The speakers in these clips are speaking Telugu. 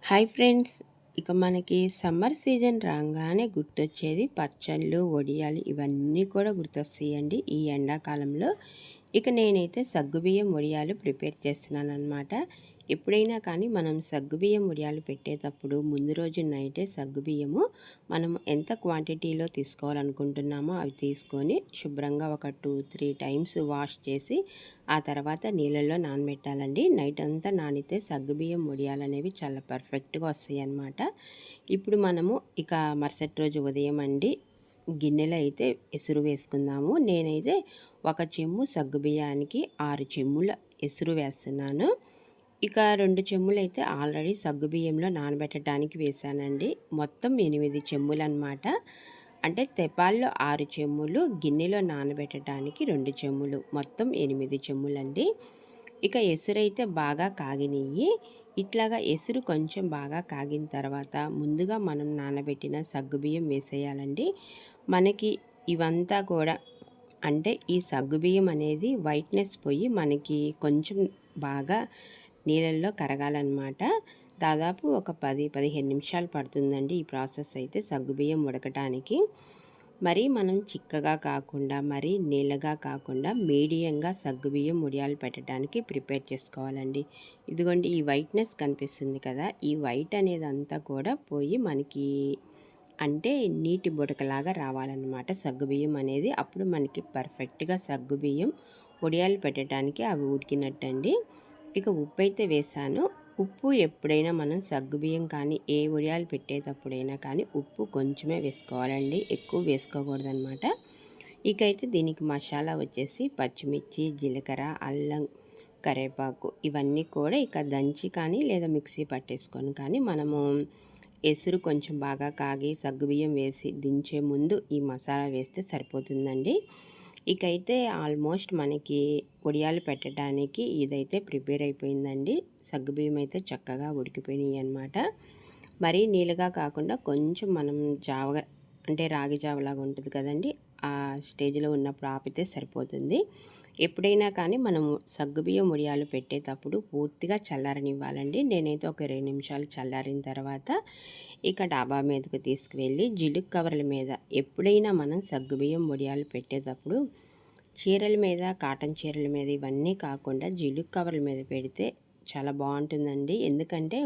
హాయ్ ఫ్రెండ్స్, ఇక మనకి సమ్మర్ సీజన్ రాగానే గుర్తొచ్చేది పచ్చళ్ళు, వడియాలు ఇవన్నీ కూడా గుర్తొస్తాయండి ఈ ఎండాకాలంలో. ఇక నేనైతే సగ్గుబియ్యం వడియాలు ప్రిపేర్ చేస్తున్నానన్నమాట. ఎప్పుడైనా కానీ మనం సగ్గుబియ్యం వడియాలు పెట్టేటప్పుడు ముందు రోజు నైటే సగ్గుబియ్యము మనం ఎంత క్వాంటిటీలో తీసుకోవాలనుకుంటున్నామో అవి తీసుకొని శుభ్రంగా ఒక 2-3 టైమ్స్ వాష్ చేసి ఆ తర్వాత నీళ్ళల్లో నానబెట్టాలండి. నైట్ అంతా నానితే సగ్గుబియ్యం వడియాలనేవి చాలా పర్ఫెక్ట్గా వస్తాయి అన్నమాట. ఇప్పుడు మనము ఇక మరుసటి రోజు ఉదయం అండి గిన్నెలో అయితే ఎసురు వేసుకుందాము. నేనైతే ఒక చెంబు సగ్గుబియ్యానికి 6 చెంబుల ఎసురు వేస్తున్నాను. ఇక 2 చెంబులైతే ఆల్రెడీ సగ్గుబియ్యంలో నానబెట్టడానికి వేశానండి. మొత్తం 8 చెంబులన్నమాట. అంటే తెపాల్లో 6 చెంబులు, గిన్నెలో నానబెట్టడానికి 2 చెంబులు, మొత్తం 8 చెంబులండి. ఇక ఎసురైతే బాగా కాగినియి. ఇట్లాగా ఎసురు కొంచెం బాగా కాగిన తర్వాత ముందుగా మనం నానబెట్టిన సగ్గుబియ్యం వేసేయాలండి. మనకి ఇవంతా కూడా అంటే ఈ సగ్గుబియ్యం అనేది వైట్నెస్ పోయి మనకి కొంచెం బాగా నీళ్ళల్లో కరగాలన్నమాట. దాదాపు ఒక 10-15 నిమిషాలు పడుతుందండి ఈ ప్రాసెస్ అయితే సగ్గుబియ్యం ఉడకటానికి. మరి మనం చిక్కగా కాకుండా మరీ నీళ్ళగా కాకుండా మీడియంగా సగ్గుబియ్యం ఉడియాలు పెట్టడానికి ప్రిపేర్ చేసుకోవాలండి. ఇదిగోండి ఈ వైట్నెస్ కనిపిస్తుంది కదా, ఈ వైట్ అనేది అంతా కూడా పోయి మనకి అంటే నీటి బుడకలాగా రావాలన్నమాట సగ్గుబియ్యం అనేది. అప్పుడు మనకి పర్ఫెక్ట్గా సగ్గుబియ్యం వడియాలు పెట్టడానికి అవి ఉడికినట్టండి. ఇక ఉప్పు అయితే వేసాను. ఉప్పు ఎప్పుడైనా మనం సగ్గుబియ్యం కానీ ఏ వడియాలు పెట్టేటప్పుడైనా కానీ ఉప్పు కొంచెమే వేసుకోవాలండి, ఎక్కువ వేసుకోకూడదనమాట. ఇకైతే దీనికి మసాలా వచ్చేసి పచ్చిమిర్చి, జీలకర్ర, అల్లం, కరివేపాకు ఇవన్నీ కూడా ఇక దంచి కానీ లేదా మిక్సీ పట్టేసుకొని కానీ మనము ఎసురు కొంచెం బాగా కాగి సగ్గుబియ్యం వేసి దించే ముందు ఈ మసాలా వేస్తే సరిపోతుందండి. ఇకైతే ఆల్మోస్ట్ మనకి వడియాలు పెట్టడానికి ఇదైతే ప్రిపేర్ అయిపోయిందండి. సగ్గుబియ్యం అయితే చక్కగా ఉడికిపోయినాయి అన్నమాట. మరీ నీళ్ళగా కాకుండా కొంచెం మనం జావగా అంటే రాగి జావలాగా ఉంటుంది కదండి, ఆ స్టేజ్లో ఉన్నప్పుడు ఆపితే సరిపోతుంది. ఎప్పుడైనా కానీ మనము సగ్గుబియ్యం వడియాలు పెట్టేటప్పుడు పూర్తిగా చల్లారనివ్వాలండి. నేనైతే ఒక 2 నిమిషాలు చల్లారిన తర్వాత ఇక డాబా మీదకు తీసుకువెళ్ళి జిలుగు కవర్ల మీద ఎప్పుడైనా మనం సగ్గుబియ్యం వడియాలు పెట్టేటప్పుడు చీరల మీద, కాటన్ చీరల మీద ఇవన్నీ కాకుండా జిలుగు కవర్ల మీద పెడితే చాలా బాగుంటుందండి. ఎందుకంటే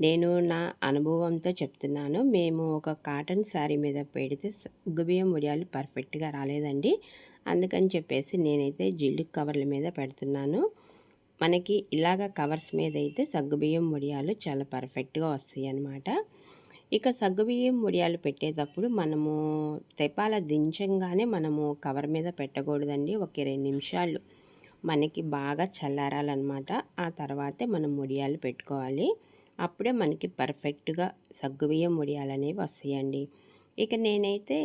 నేను నా అనుభవంతో చెప్తున్నాను. మేము ఒక కాటన్ శారీ మీద పెడితే సగ్గుబియ్యం వడియాలు పర్ఫెక్ట్గా రాలేదండి. అందుకని చెప్పేసి నేనైతే జిలుగు కవర్ల మీద పెడుతున్నాను. మనకి ఇలాగ కవర్స్ మీద అయితే సగ్గుబియ్యం వడియాలు చాలా పర్ఫెక్ట్గా వస్తాయి అన్నమాట. ఇక సగ్గుబియ్యం వడియాలు పెట్టేటప్పుడు మనము తెపాల దించంగానే మనము కవర్ మీద పెట్టకూడదండి. ఒక 2 నిమిషాలు మనకి బాగా చల్లారాలన్నమాట. ఆ తర్వాతే మనం వడియాలు పెట్టుకోవాలి. అప్పుడే మనకి పర్ఫెక్ట్గా సగ్గుబియ్యం వడియాలు అనేవి వస్తాయండి. ఇక నేనైతే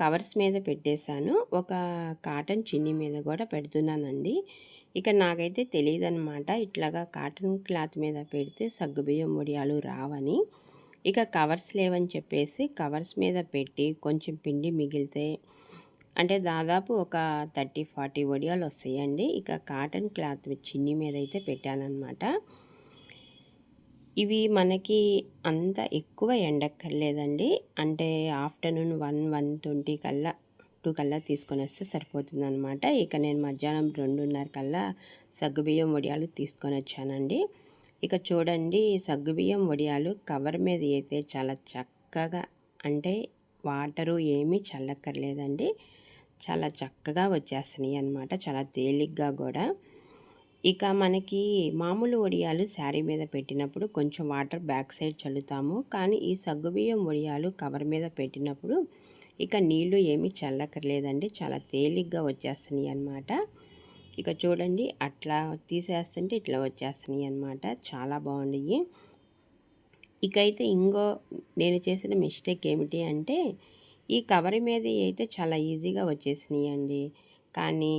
కవర్స్ మీద పెట్టేశాను. ఒక కాటన్ చున్నీ మీద కూడా పెడుతున్నానండి. ఇక నాకైతే తెలియదన్నమాట ఇట్లాగా కాటన్ క్లాత్ మీద పెడితే సగ్గుబియ్యం వడియాలు రావని. ఇక కవర్స్ లేవని చెప్పేసి కవర్స్ మీద పెట్టి కొంచెం పిండి మిగిలితే అంటే దాదాపు ఒక 30-40 వడియాలు వస్తాయండి. ఇక కాటన్ క్లాత్ చిన్ని మీద అయితే పెట్టానన్నమాట. ఇవి మనకి అంత ఎక్కువ ఎండక్కర్లేదండి. అంటే ఆఫ్టర్నూన్ 1-1:20 కల్లా 2 కల్లా తీసుకొని వస్తే సరిపోతుందన్నమాట. ఇక నేను మధ్యాహ్నం 2:30 కల్లా సగ్గుబియ్యం వడియాలు తీసుకొని వచ్చానండి. ఇక చూడండి సగ్గుబియ్యం వడియాలు కవర్ మీద అయితే చాలా చక్కగా అంటే వాటరు ఏమీ చల్లక్కర్లేదండి, చాలా చక్కగా వచ్చేస్తున్నాయి అన్నమాట, చాలా తేలిగ్గా కూడా. ఇక మనకి మామూలు వడియాలు శారీ మీద పెట్టినప్పుడు కొంచెం వాటర్ బ్యాక్ సైడ్ చల్లుతాము. కానీ ఈ సగ్గుబియ్యం వడియాలు కవర్ మీద పెట్టినప్పుడు ఇక నీళ్లు ఏమీ చల్లక్కర్లేదండి, చాలా తేలిగ్గా వచ్చేస్తున్నాయి అన్నమాట. ఇక చూడండి అట్లా తీసేస్తుంటే ఇట్లా వచ్చేస్తున్నాయి అన్నమాట, చాలా బాగున్నాయి. ఇకైతే నేను చేసిన మిస్టేక్ ఏమిటి అంటే ఈ కవర్ మీద అయితే చాలా ఈజీగా వచ్చేసినాయి అండి. కానీ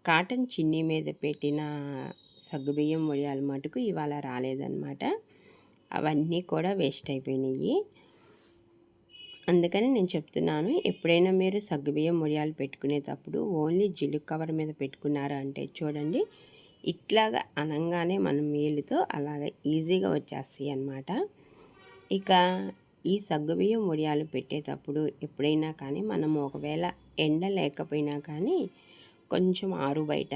కాటన్ చిన్నీ మీద పెట్టిన సగ్గుబియ్యం వడియాలు మటుకు ఇవాళ రాలేదన్నమాట. అవన్నీ కూడా వేస్ట్ అయిపోయినాయి. అందుకని నేను చెప్తున్నాను, ఎప్పుడైనా మీరు సగ్గుబియ్యం వడియాలు పెట్టుకునేటప్పుడు ఓన్లీ జిలుగు కవర్ మీద పెట్టుకున్నారు అంటే చూడండి ఇట్లాగా అనంగానే మనం వేలుతో అలాగ ఈజీగా వచ్చేస్తాయి అన్నమాట. ఇక ఈ సగ్గుబియ్యం వడియాలు పెట్టేటప్పుడు ఎప్పుడైనా కానీ మనము ఒకవేళ ఎండ లేకపోయినా కానీ కొంచెం ఆరు బయట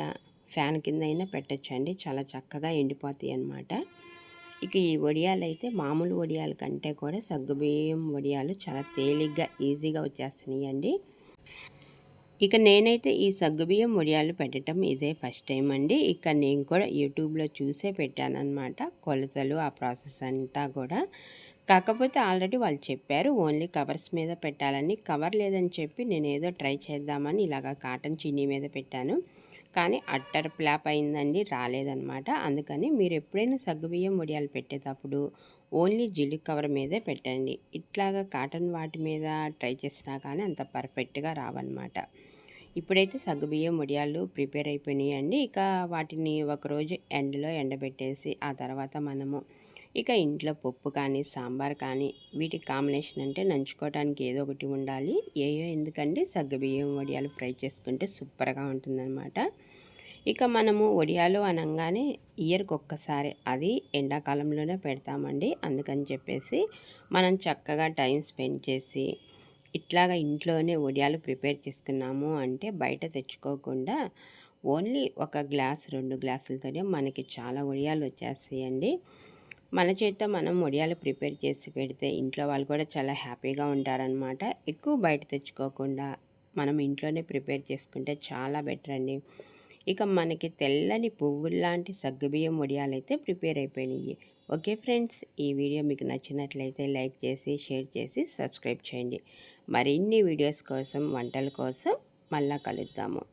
ఫ్యాన్ కింద అయినా పెట్టచ్చండి. చాలా చక్కగా ఎండిపోతాయి అన్నమాట. ఇక ఈ వడియాలు అయితే మామూలు వడియాల కంటే కూడా సగ్గుబియ్యం వడియాలు చాలా తేలిగ్గా ఈజీగా వచ్చేస్తున్నాయండి. ఇక నేనైతే ఈ సగ్గుబియ్యం వడియాలు పెట్టడం ఇదే ఫస్ట్ టైం అండి. ఇక నేను కూడా యూట్యూబ్లో చూసే పెట్టానన్నమాట. కొలతలు ఆ ప్రాసెస్ అంతా కూడా. కాకపోతే ఆల్రెడీ వాళ్ళు చెప్పారు ఓన్లీ కవర్స్ మీద పెట్టాలని. కవర్ లేదని చెప్పి నేను ఏదో ట్రై చేద్దామని ఇలాగ కాటన్ చిన్నీ మీద పెట్టాను. కానీ అట్టర్ ఫ్లాప్ అయిందండి, రాలేదన్నమాట. అందుకని మీరు ఎప్పుడైనా సగ్గుబియ్యం వడియాలు పెట్టేటప్పుడు ఓన్లీ జిల్లు కవర్ మీదే పెట్టండి. ఇట్లాగా కాటన్ వాటి మీద ట్రై చేసినా కానీ అంత పర్ఫెక్ట్గా రావన్నమాట. ఇప్పుడైతే సగ్గుబియ్యం వడియాలు ప్రిపేర్ అయిపోయినాయండి. ఇక వాటిని ఒకరోజు ఎండలో ఎండబెట్టేసి ఆ తర్వాత మనము ఇక ఇంట్లో పప్పు కానీ సాంబార్ కానీ వీటికి కాంబినేషన్ అంటే నంచుకోవడానికి ఏదో ఒకటి ఉండాలి. ఎందుకంటే సగ్గుబియ్యం వడియాలు ఫ్రై చేసుకుంటే సూపర్గా ఉంటుందన్నమాట. ఇక మనము వడియాలు అనగానే ఇయర్కి ఒక్కసారి, అది ఎండాకాలంలోనే పెడతామండి. అందుకని చెప్పేసి మనం చక్కగా టైం స్పెండ్ చేసి ఇట్లాగా ఇంట్లోనే వడియాలు ప్రిపేర్ చేసుకున్నాము అంటే బయట తెచ్చుకోకుండా ఓన్లీ ఒక గ్లాస్ 2 గ్లాసులతోనే మనకి చాలా వడియాలు వచ్చేస్తాయండి. మన చేత్తో మనం వడియాలు ప్రిపేర్ చేసి పెడితే ఇంట్లో వాళ్ళు కూడా చాలా హ్యాపీగా ఉంటారనమాట. ఎక్కువ బయట తెచ్చుకోకుండా మనం ఇంట్లోనే ప్రిపేర్ చేసుకుంటే చాలా బెటర్ అండి. ఇక మనకి తెల్లని పువ్వుల్లాంటి సగ్గుబియ్యం వడియాలైతే ప్రిపేర్ అయిపోయినాయి. ఓకే ఫ్రెండ్స్, ఈ వీడియో మీకు నచ్చినట్లయితే లైక్ చేసి షేర్ చేసి సబ్స్క్రైబ్ చేయండి. మరిన్ని వీడియోస్ కోసం వంటల కోసం మళ్ళా కలుద్దాము.